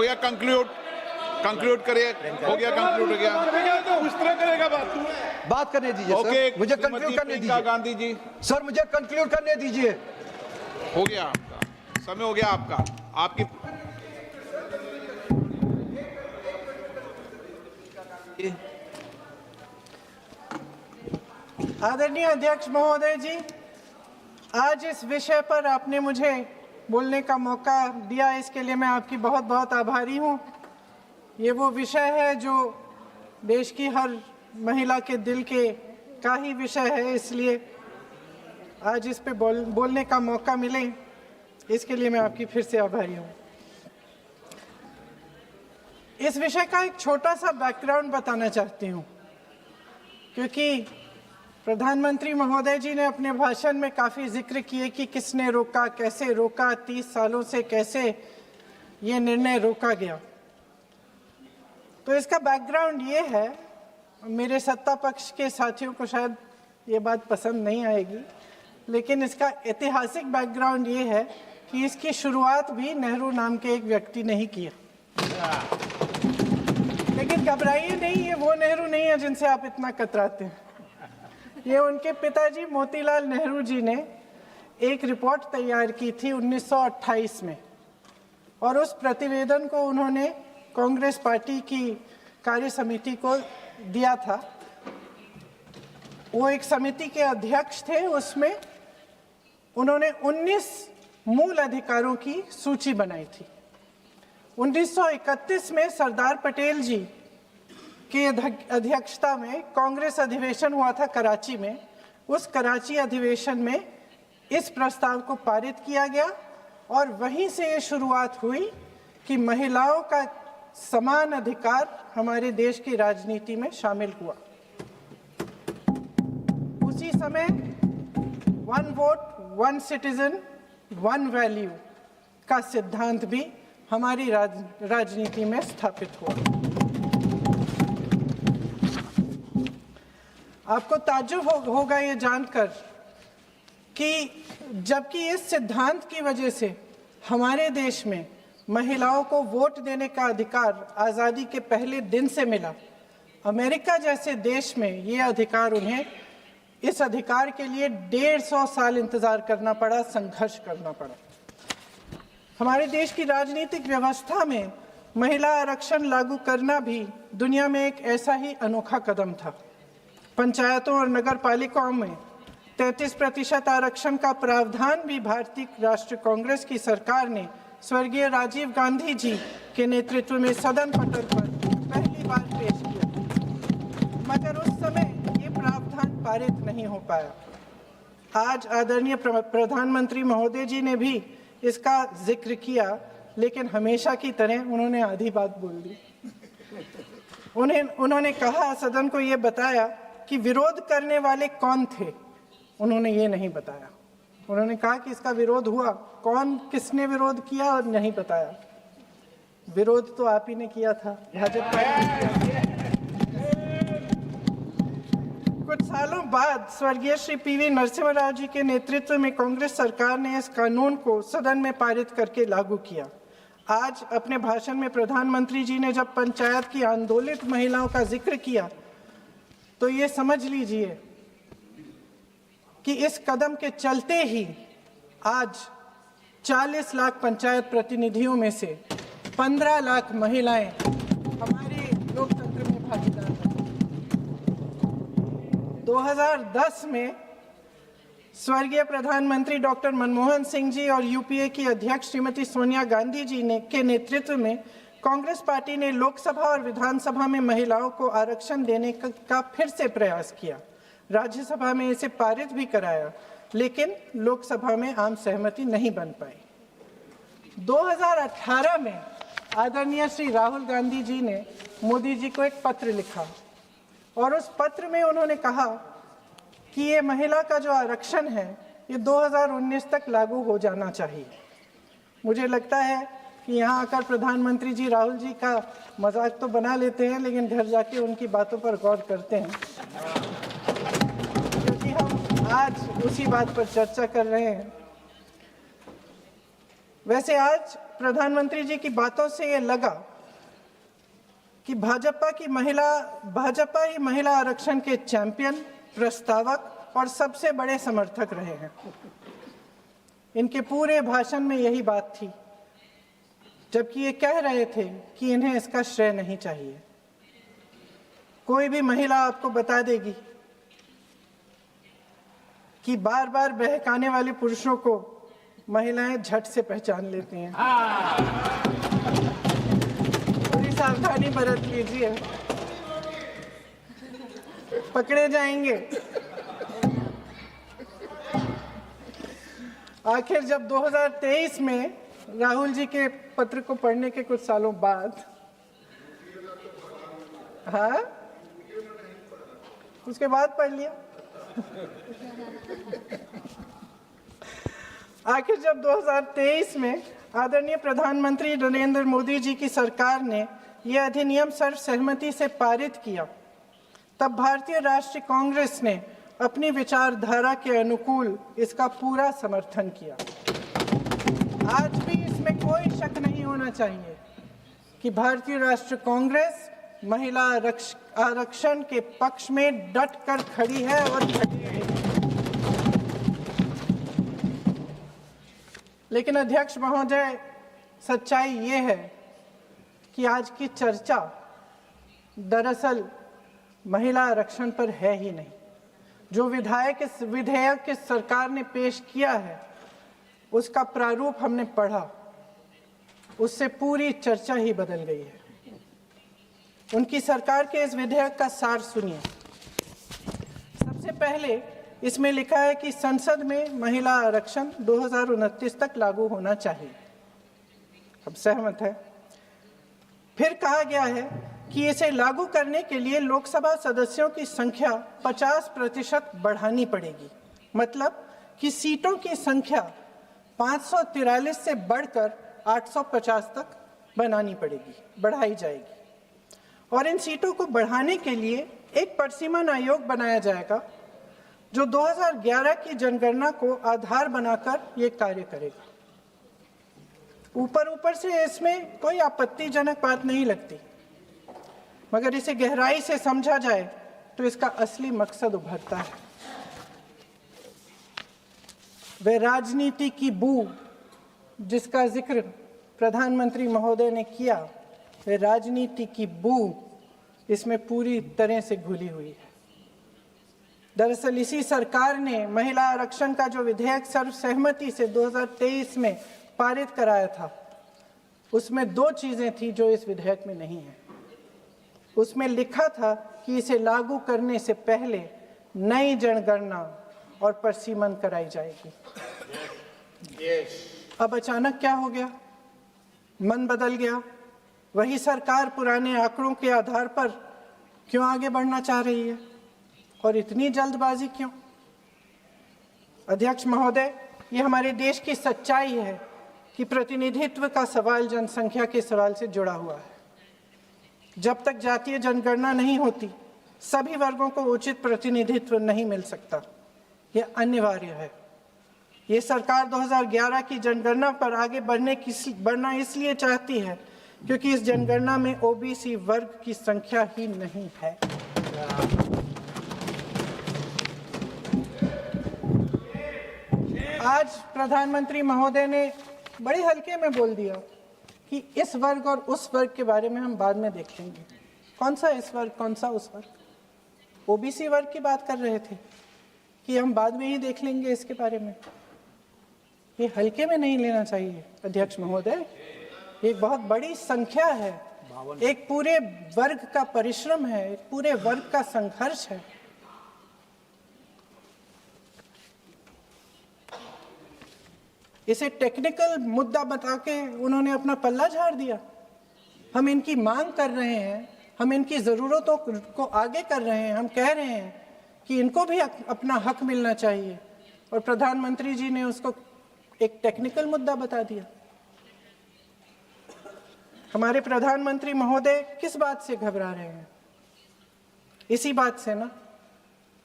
गया कंक्लूड करिए। हो गया, कंक्लूड हो गया। उस तरह करेगा बात करने दीजिए सर, मुझे कंक्लूड करने दीजिए। गांधी जी सर मुझे कंक्लूड करने दीजिए। हो गया आपका समय, हो गया आपका। आपकी आदरणीय अध्यक्ष महोदय जी, आज इस विषय पर आपने मुझे बोलने का मौका दिया, इसके लिए मैं आपकी बहुत बहुत आभारी हूँ। ये वो विषय है जो देश की हर महिला के दिल के का ही विषय है, इसलिए आज इस पे बोलने का मौका मिले, इसके लिए मैं आपकी फिर से आभारी हूँ। इस विषय का एक छोटा सा बैकग्राउंड बताना चाहती हूँ, क्योंकि प्रधानमंत्री महोदय जी ने अपने भाषण में काफ़ी जिक्र किए कि किसने रोका, कैसे रोका, 30 सालों से कैसे ये निर्णय रोका गया। तो इसका बैकग्राउंड ये है, मेरे सत्ता पक्ष के साथियों को शायद ये बात पसंद नहीं आएगी, लेकिन इसका ऐतिहासिक बैकग्राउंड ये है कि इसकी शुरुआत भी नेहरू नाम के एक व्यक्ति ने ही किया। लेकिन घबराइए नहीं, ये वो नेहरू नहीं है जिनसे आप इतना कतराते हैं। ये उनके पिताजी मोतीलाल नेहरू जी ने एक रिपोर्ट तैयार की थी 1928 में, और उस प्रतिवेदन को उन्होंने कांग्रेस पार्टी की कार्य समिति को दिया था। वो एक समिति के अध्यक्ष थे, उसमें उन्होंने 19 मूल अधिकारों की सूची बनाई थी। 1931 में सरदार पटेल जी की अध्यक्षता में कांग्रेस अधिवेशन हुआ था कराची में। उस कराची अधिवेशन में इस प्रस्ताव को पारित किया गया, और वहीं से ये शुरुआत हुई कि महिलाओं का समान अधिकार हमारे देश की राजनीति में शामिल हुआ। उसी समय 1 वोट 1 सिटीजन 1 वैल्यू का सिद्धांत भी हमारी राजनीति में स्थापित हुआ। आपको ताज्जुब होगा ये जानकर कि जबकि इस सिद्धांत की वजह से हमारे देश में महिलाओं को वोट देने का अधिकार आज़ादी के पहले दिन से मिला, अमेरिका जैसे देश में ये अधिकार उन्हें, इस अधिकार के लिए 150 साल इंतज़ार करना पड़ा, संघर्ष करना पड़ा। हमारे देश की राजनीतिक व्यवस्था में महिला आरक्षण लागू करना भी दुनिया में एक ऐसा ही अनोखा कदम था। पंचायतों और नगर पालिकाओं में 33% आरक्षण का प्रावधान भी भारतीय राष्ट्रीय कांग्रेस की सरकार ने स्वर्गीय राजीव गांधी जी के नेतृत्व में सदन पटल पर पहली बार पेश किया, मगर उस समय ये प्रावधान पारित नहीं हो पाया। आज आदरणीय प्रधानमंत्री महोदय जी ने भी इसका जिक्र किया, लेकिन हमेशा की तरह उन्होंने आधी बात बोल दी। उन्होंने कहा, सदन को ये बताया कि विरोध करने वाले कौन थे, उन्होंने ये नहीं बताया। उन्होंने कहा कि इसका विरोध हुआ, कौन किसने विरोध किया और नहीं बताया। विरोध तो आप ही ने किया था, भाजपा ने। कुछ सालों बाद स्वर्गीय श्री पीवी नरसिम्हा राव जी के नेतृत्व में कांग्रेस सरकार ने इस कानून को सदन में पारित करके लागू किया। आज अपने भाषण में प्रधानमंत्री जी ने जब पंचायत की आंदोलित महिलाओं का जिक्र किया, तो ये समझ लीजिए कि इस कदम के चलते ही आज 40 लाख पंचायत प्रतिनिधियों में से 15 लाख महिलाएं हमारे लोकतंत्र में भागीदार हैं। 2010 में स्वर्गीय प्रधानमंत्री डॉक्टर मनमोहन सिंह जी और यूपीए की अध्यक्ष श्रीमती सोनिया गांधी जी के नेतृत्व में कांग्रेस पार्टी ने लोकसभा और विधानसभा में महिलाओं को आरक्षण देने का फिर से प्रयास किया। राज्यसभा में इसे पारित भी कराया, लेकिन लोकसभा में आम सहमति नहीं बन पाई। 2018 में आदरणीय श्री राहुल गांधी जी ने मोदी जी को एक पत्र लिखा, और उस पत्र में उन्होंने कहा कि ये महिला का जो आरक्षण है ये 2019 तक लागू हो जाना चाहिए। मुझे लगता है कि यहाँ आकर प्रधानमंत्री जी राहुल जी का मजाक तो बना लेते हैं, लेकिन घर जाके उनकी बातों पर गौर करते हैं, क्योंकि हम आज उसी बात पर चर्चा कर रहे हैं। वैसे आज प्रधानमंत्री जी की बातों से ये लगा कि भाजपा ही महिला आरक्षण के चैंपियन, प्रस्तावक और सबसे बड़े समर्थक रहे हैं। इनके पूरे भाषण में यही बात थी, जबकि ये कह रहे थे कि इन्हें इसका श्रेय नहीं चाहिए। कोई भी महिला आपको बता देगी कि बार बार बहकाने वाले पुरुषों को महिलाएं झट से पहचान लेती हैं। थोड़ी सावधानी बरत लीजिए, पकड़े जाएंगे। आखिर जब 2023 में राहुल जी के पत्र को पढ़ने के कुछ सालों बाद, हाँ, उसके बाद पढ़ लिया। आखिर जब 2023 में आदरणीय प्रधानमंत्री नरेंद्र मोदी जी की सरकार ने यह अधिनियम सर्वसहमति से पारित किया, तब भारतीय राष्ट्रीय कांग्रेस ने अपनी विचारधारा के अनुकूल इसका पूरा समर्थन किया। आज भी इसमें कोई शक नहीं होना चाहिए कि भारतीय राष्ट्रीय कांग्रेस महिला आरक्षण के पक्ष में डट कर खड़ी है और खड़ी रहेगी। लेकिन अध्यक्ष महोदय, सच्चाई ये है कि आज की चर्चा दरअसल महिला आरक्षण पर है ही नहीं। जो विधेयक के सरकार ने पेश किया है, उसका प्रारूप हमने पढ़ा, उससे पूरी चर्चा ही बदल गई है। उनकी सरकार के इस विधेयक का सार सुनिए। सबसे पहले इसमें लिखा है कि संसद में महिला आरक्षण 2029 तक लागू होना चाहिए। अब सहमत है। फिर कहा गया है कि इसे लागू करने के लिए लोकसभा सदस्यों की संख्या 50% बढ़ानी पड़ेगी। मतलब कि सीटों की संख्या 543 से बढ़कर 850 तक बढ़ाई जाएगी। और इन सीटों को बढ़ाने के लिए एक परिसीमन आयोग बनाया जाएगा, जो 2011 की जनगणना को आधार बनाकर ये कार्य करेगा। ऊपर से इसमें कोई आपत्तिजनक बात नहीं लगती, मगर इसे गहराई से समझा जाए तो इसका असली मकसद उभरता है। वह राजनीति की बू जिसका जिक्र प्रधानमंत्री महोदय ने किया, वह राजनीति की बू इसमें पूरी तरह से घुली हुई है। दरअसल इसी सरकार ने महिला आरक्षण का जो विधेयक सर्वसहमति से 2023 में पारित कराया था, उसमें 2 चीजें थी जो इस विधेयक में नहीं है। उसमें लिखा था कि इसे लागू करने से पहले नई जनगणना और परिसीमन कराई जाएगी। अब अचानक क्या हो गया? मन बदल गया। वही सरकार पुराने आंकड़ों के आधार पर क्यों आगे बढ़ना चाह रही है, और इतनी जल्दबाजी क्यों? अध्यक्ष महोदय, ये हमारे देश की सच्चाई है कि प्रतिनिधित्व का सवाल जनसंख्या के सवाल से जुड़ा हुआ है। जब तक जातीय जनगणना नहीं होती, सभी वर्गों को उचित प्रतिनिधित्व नहीं मिल सकता। यह अनिवार्य है। ये सरकार 2011 की जनगणना पर आगे बढ़ना इसलिए चाहती है क्योंकि इस जनगणना में ओबीसी वर्ग की संख्या ही नहीं है। आज प्रधानमंत्री महोदय ने बड़े हल्के में बोल दिया कि इस वर्ग और उस वर्ग के बारे में हम बाद में देख लेंगे। कौन सा इस वर्ग, कौन सा उस वर्ग? ओबीसी वर्ग की बात कर रहे थे कि हम बाद में ही देख लेंगे इसके बारे में। ये हल्के में नहीं लेना चाहिए अध्यक्ष महोदय। एक बहुत बड़ी संख्या है, एक पूरे वर्ग का परिश्रम है, एक पूरे वर्ग का संघर्ष है। इसे टेक्निकल मुद्दा बता के उन्होंने अपना पल्ला झाड़ दिया। हम इनकी मांग कर रहे हैं, हम इनकी ज़रूरतों को आगे कर रहे हैं, हम कह रहे हैं कि इनको भी अपना हक मिलना चाहिए, और प्रधानमंत्री जी ने उसको एक टेक्निकल मुद्दा बता दिया। हमारे प्रधानमंत्री महोदय किस बात से घबरा रहे हैं? इसी बात से ना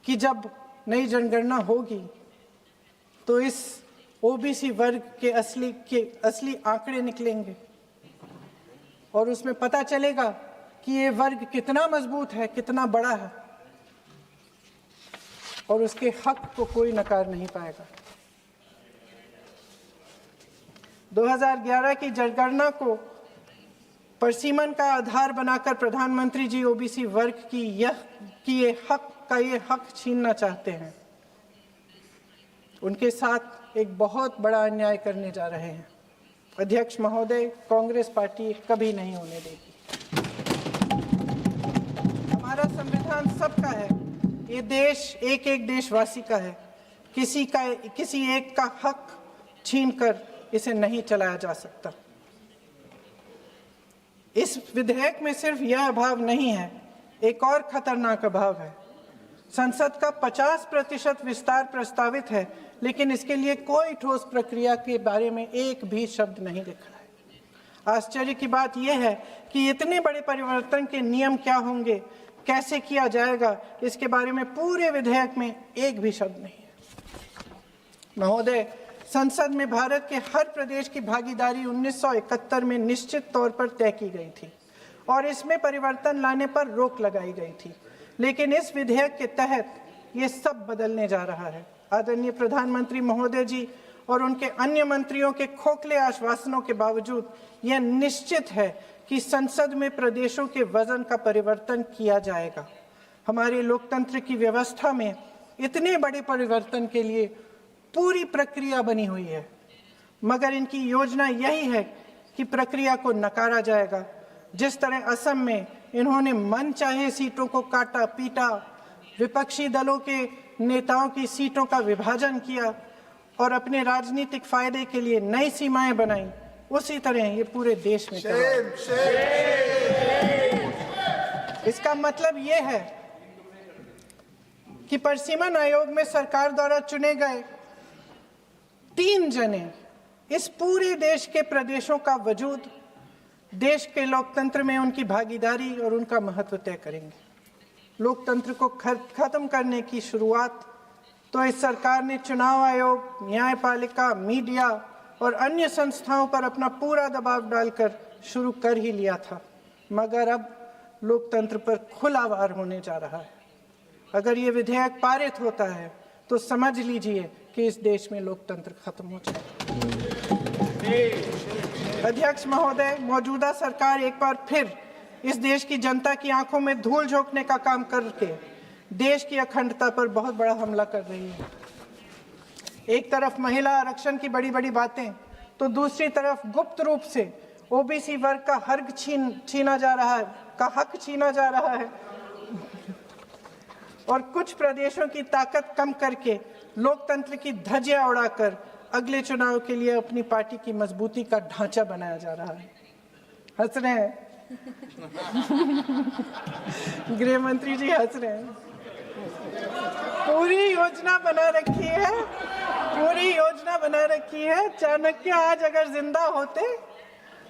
कि जब नई जनगणना होगी तो इस ओबीसी वर्ग के असली आंकड़े निकलेंगे और उसमें पता चलेगा कि ये वर्ग कितना मजबूत है, कितना बड़ा है, और उसके हक को कोई नकार नहीं पाएगा। 2011 की जनगणना को परसीमन का आधार बनाकर प्रधानमंत्री जी ओबीसी वर्ग की ये हक छीनना चाहते हैं। उनके साथ एक बहुत बड़ा अन्याय करने जा रहे हैं। अध्यक्ष महोदय, कांग्रेस पार्टी कभी नहीं होने देगी। हमारा संविधान सबका है, ये देश एक एक देशवासी का है। किसी एक का हक छीनकर इसे नहीं चलाया जा सकता। इस विधेयक में सिर्फ यह अभाव नहीं है, एक और खतरनाक अभाव है। संसद का 50% विस्तार प्रस्तावित है, लेकिन इसके लिए कोई ठोस प्रक्रिया के बारे में एक भी शब्द नहीं लिखा है। आश्चर्य की बात यह है कि इतने बड़े परिवर्तन के नियम क्या होंगे, कैसे किया जाएगा, इसके बारे में पूरे विधेयक में एक भी शब्द नहीं है। महोदय, संसद में भारत के हर प्रदेश की भागीदारी 1971 में निश्चित तौर पर तय की गई थी और इसमें परिवर्तन लाने पर रोक लगाई गई थी, लेकिन इस विधेयक के तहत ये सब बदलने जा रहा है। आदरणीय प्रधानमंत्री महोदय जी और उनके अन्य मंत्रियों के खोखले आश्वासनों के बावजूद यह निश्चित है कि संसद में प्रदेशों के वजन का परिवर्तन किया जाएगा। हमारे लोकतंत्र की व्यवस्था में इतने बड़े परिवर्तन के लिए पूरी प्रक्रिया बनी हुई है, मगर इनकी योजना यही है कि प्रक्रिया को नकारा जाएगा। जिस तरह असम में इन्होंने मनचाहे सीटों को काटा पीटा, विपक्षी दलों के नेताओं की सीटों का विभाजन किया और अपने राजनीतिक फायदे के लिए नई सीमाएं बनाई, उसी तरह ये पूरे देश में इसका मतलब ये है कि परसीमन आयोग में सरकार द्वारा चुने गए 3 जने इस पूरे देश के प्रदेशों का वजूद, देश के लोकतंत्र में उनकी भागीदारी और उनका महत्व तय करेंगे। लोकतंत्र को खत्म करने की शुरुआत तो इस सरकार ने चुनाव आयोग, न्यायपालिका, मीडिया और अन्य संस्थाओं पर अपना पूरा दबाव डालकर शुरू कर ही लिया था, मगर अब लोकतंत्र पर खुला वार होने जा रहा है। अगर ये विधेयक पारित होता है तो समझ लीजिए कि इस देश में लोकतंत्र खत्म हो जाएगा। अध्यक्ष महोदय, मौजूदा सरकार एक बार फिर इस देश की जनता की आंखों में धूल झोंकने का काम करके देश की अखंडता पर बहुत बड़ा हमला कर रही है। एक तरफ महिला आरक्षण की बड़ी बड़ी बातें, तो दूसरी तरफ गुप्त रूप से ओबीसी वर्ग का हक छीना जा रहा है और कुछ प्रदेशों की ताकत कम करके लोकतंत्र की धज्जियां उड़ाकर अगले चुनाव के लिए अपनी पार्टी की मजबूती का ढांचा बनाया जा रहा है। हंस रहे हैं गृह मंत्री जी, हंस रहे हैं। पूरी योजना बना रखी है। चाणक्य आज अगर जिंदा होते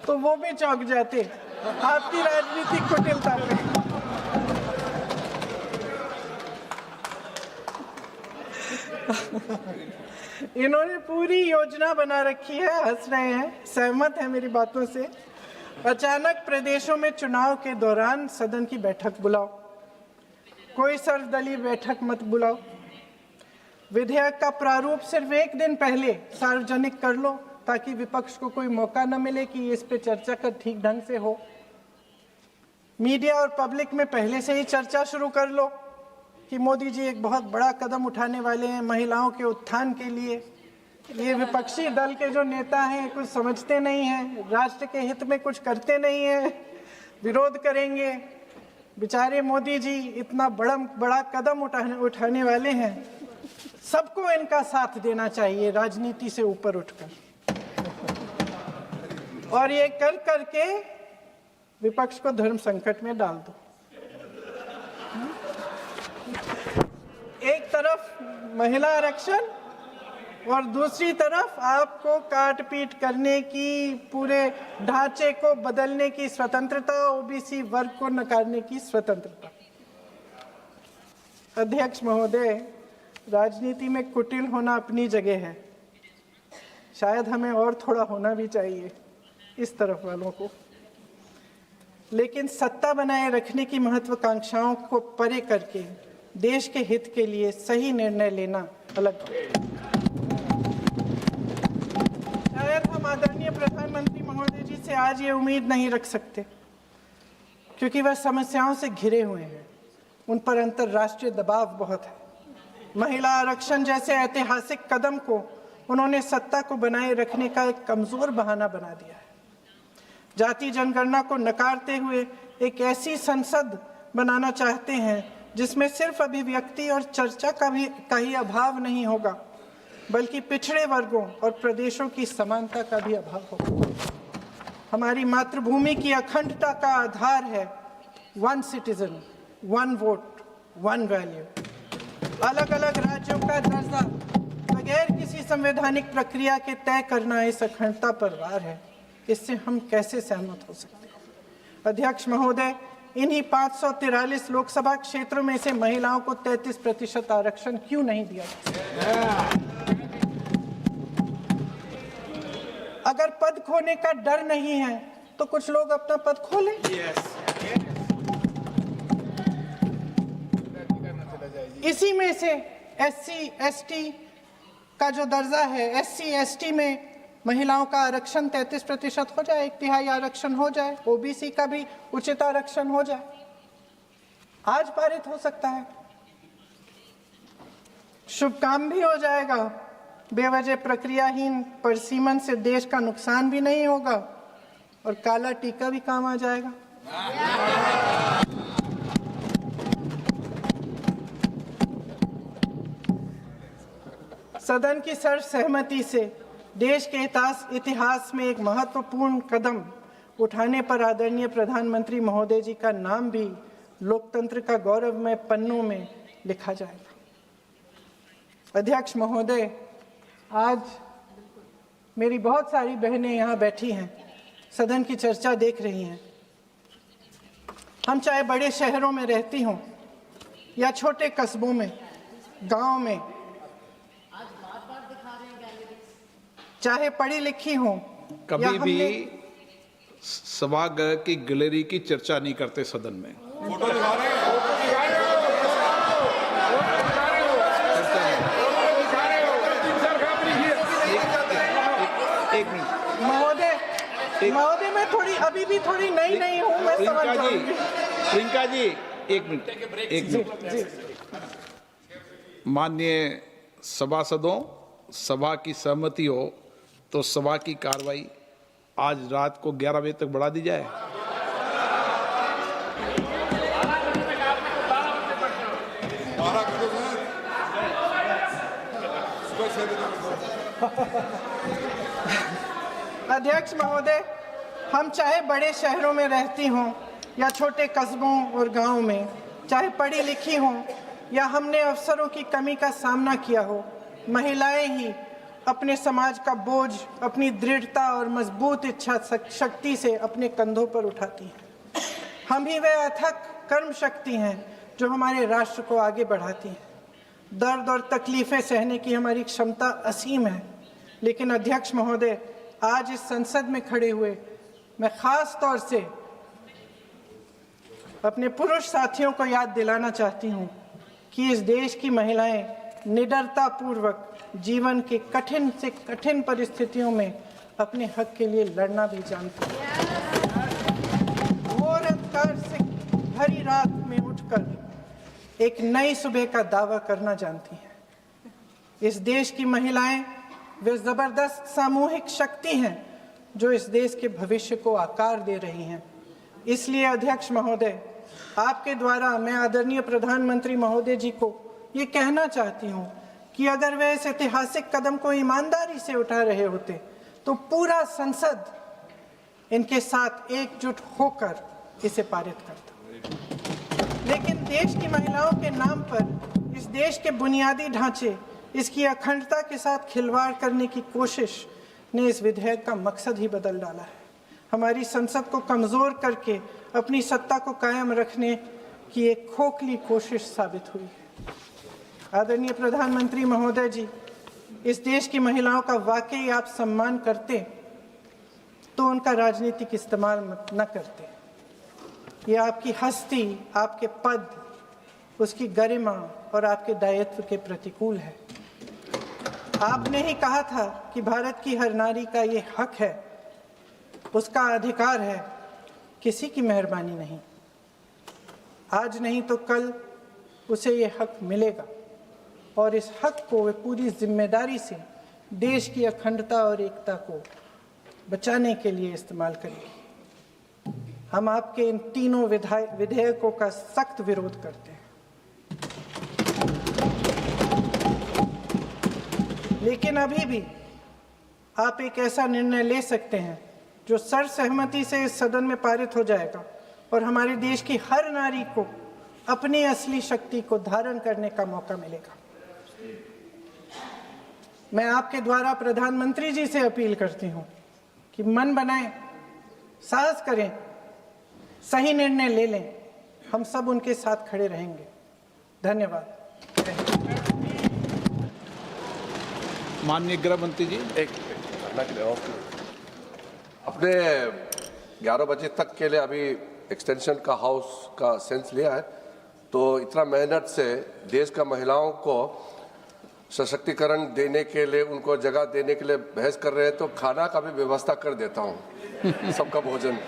तो वो भी चौंक जाते आपकी राजनीतिक कुटिलता में। इन्होंने पूरी योजना बना रखी है, हंस रहे हैं, सहमत है मेरी बातों से। अचानक प्रदेशों में चुनाव के दौरान सदन की बैठक बुलाओ, कोई सर्वदलीय बैठक मत बुलाओ। विधेयक का प्रारूप सिर्फ एक दिन पहले सार्वजनिक कर लो ताकि विपक्ष को कोई मौका न मिले कि इस पे चर्चा कर ठीक ढंग से हो। मीडिया और पब्लिक में पहले से ही चर्चा शुरू कर लो कि मोदी जी एक बहुत बड़ा कदम उठाने वाले हैं महिलाओं के उत्थान के लिए। ये विपक्षी दल के जो नेता हैं कुछ समझते नहीं हैं, राष्ट्र के हित में कुछ करते नहीं हैं, विरोध करेंगे। बेचारे मोदी जी इतना बड़ा कदम उठाने वाले हैं, सबको इनका साथ देना चाहिए राजनीति से ऊपर उठकर, और ये कर करके विपक्ष को धर्म संकट में डाल दो। एक तरफ महिला आरक्षण और दूसरी तरफ आपको काट पीट करने की, पूरे ढांचे को बदलने की स्वतंत्रता, ओबीसी वर्ग को नकारने की स्वतंत्रता। अध्यक्ष महोदय, राजनीति में कुटिल होना अपनी जगह है, शायद हमें और थोड़ा होना भी चाहिए इस तरफ वालों को। लेकिन सत्ता बनाए रखने की महत्वाकांक्षाओं को परे करके देश के हित के लिए सही निर्णय लेना अलग बात है। शायद हम आदरणीय प्रधानमंत्री महोदय जी से आज ये उम्मीद नहीं रख सकते, क्योंकि वह समस्याओं से घिरे हुए हैं। उन पर अंतर्राष्ट्रीय दबाव बहुत है। महिला आरक्षण जैसे ऐतिहासिक कदम को उन्होंने सत्ता को बनाए रखने का एक कमजोर बहाना बना दिया है। जाति जनगणना को नकारते हुए एक ऐसी संसद बनाना चाहते हैं जिसमें सिर्फ अभिव्यक्ति और चर्चा का ही अभाव नहीं होगा, बल्कि पिछड़े वर्गों और प्रदेशों की समानता का भी अभाव होगा। हमारी मातृभूमि की अखंडता का आधार है one citizen, one vote, one value. अलग अलग राज्यों का दर्जा बगैर किसी संवैधानिक प्रक्रिया के तय करना इस अखंडता पर वार है। इससे हम कैसे सहमत हो सकते हैं? अध्यक्ष महोदय, इन्हीं 543 लोकसभा क्षेत्रों में से महिलाओं को 33% आरक्षण क्यों नहीं दिया गया? अगर पद खोने का डर नहीं है तो कुछ लोग अपना पद खो लें। इसी में से SC ST का जो दर्जा है, SC ST में महिलाओं का आरक्षण 33% हो जाए, 1/3 आरक्षण हो जाए, OBC का भी उचित आरक्षण हो जाए, आज पारित हो सकता है। शुभ काम भी हो जाएगा, बेवजह प्रक्रियाहीन परसीमन से देश का नुकसान भी नहीं होगा और काला टीका भी काम आ जाएगा। सदन की सर्वसहमति से देश के इतिहास में एक महत्वपूर्ण कदम उठाने पर आदरणीय प्रधानमंत्री महोदय जी का नाम भी लोकतंत्र का गौरवमय पन्नों में लिखा जाएगा। अध्यक्ष महोदय, आज मेरी बहुत सारी बहनें यहाँ बैठी हैं, सदन की चर्चा देख रही हैं। हम चाहे बड़े शहरों में रहती हों या छोटे कस्बों में, गांव में, चाहे पढ़ी लिखी हों, कभी भी सभागृह की गैलरी की चर्चा नहीं करते सदन में। एक मिनट महोदय, मैं थोड़ी अभी भी थोड़ी नई हूँ, मैं समझ जाऊंगी। प्रियंका जी, एक मिनट। माननीय सभासदों, सभा की सहमति हो तो सभा की कार्रवाई आज रात को 11 बजे तक बढ़ा दी जाए। अध्यक्ष महोदय, हम चाहे बड़े शहरों में रहती हों या छोटे कस्बों और गांव में, चाहे पढ़ी लिखी हों या हमने अवसरों की कमी का सामना किया हो, महिलाएं ही अपने समाज का बोझ अपनी दृढ़ता और मजबूत इच्छा शक्ति से अपने कंधों पर उठाती हैं। हम ही वह अथक कर्म शक्ति हैं जो हमारे राष्ट्र को आगे बढ़ाती हैं। दर्द और तकलीफें सहने की हमारी क्षमता असीम है। लेकिन अध्यक्ष महोदय, आज इस संसद में खड़े हुए मैं खास तौर से अपने पुरुष साथियों को याद दिलाना चाहती हूँ कि इस देश की महिलाएं निडरता पूर्वक जीवन के कठिन से कठिन परिस्थितियों में अपने हक के लिए लड़ना भी जानती हैं। घोर अंधकार से भरी रात में उठकर एक नई सुबह का दावा करना जानती हैं। इस देश की महिलाएं वे जबरदस्त सामूहिक शक्ति हैं जो इस देश के भविष्य को आकार दे रही हैं। इसलिए अध्यक्ष महोदय, आपके द्वारा मैं आदरणीय प्रधानमंत्री महोदय जी को ये कहना चाहती हूँ कि अगर वे इस ऐतिहासिक कदम को ईमानदारी से उठा रहे होते तो पूरा संसद इनके साथ एकजुट होकर इसे पारित करता। लेकिन देश की महिलाओं के नाम पर इस देश के बुनियादी ढांचे, इसकी अखंडता के साथ खिलवाड़ करने की कोशिश ने इस विधेयक का मकसद ही बदल डाला है। हमारी संसद को कमज़ोर करके अपनी सत्ता को कायम रखने की एक खोखली कोशिश साबित हुई है। आदरणीय प्रधानमंत्री महोदय जी, इस देश की महिलाओं का वाकई आप सम्मान करते तो उनका राजनीतिक इस्तेमाल न करते। ये आपकी हस्ती, आपके पद, उसकी गरिमा और आपके दायित्व के प्रतिकूल है। आपने ही कहा था कि भारत की हर नारी का ये हक है, उसका अधिकार है, किसी की मेहरबानी नहीं। आज नहीं तो कल उसे ये हक मिलेगा और इस हक को वे पूरी जिम्मेदारी से देश की अखंडता और एकता को बचाने के लिए इस्तेमाल करेगी। हम आपके इन तीनों विधेयकों का सख्त विरोध करते हैं, लेकिन अभी भी आप एक ऐसा निर्णय ले सकते हैं जो सर्वसहमति से इस सदन में पारित हो जाएगा और हमारे देश की हर नारी को अपनी असली शक्ति को धारण करने का मौका मिलेगा। मैं आपके द्वारा प्रधानमंत्री जी से अपील करती हूं कि मन बनाएं, साहस करें, सही निर्णय ले लें। हम सब उनके साथ खड़े रहेंगे। धन्यवाद। माननीय गृह मंत्री जी, अपने 11 बजे तक के लिए अभी एक्सटेंशन का हाउस का सेंस लिया है, तो इतना मेहनत से देश का महिलाओं को सशक्तिकरण देने के लिए, उनको जगह देने के लिए बहस कर रहे हैं, तो खाना का भी व्यवस्था कर देता हूँ सबका भोजन।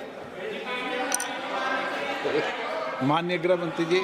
माननीय गृह मंत्री जी।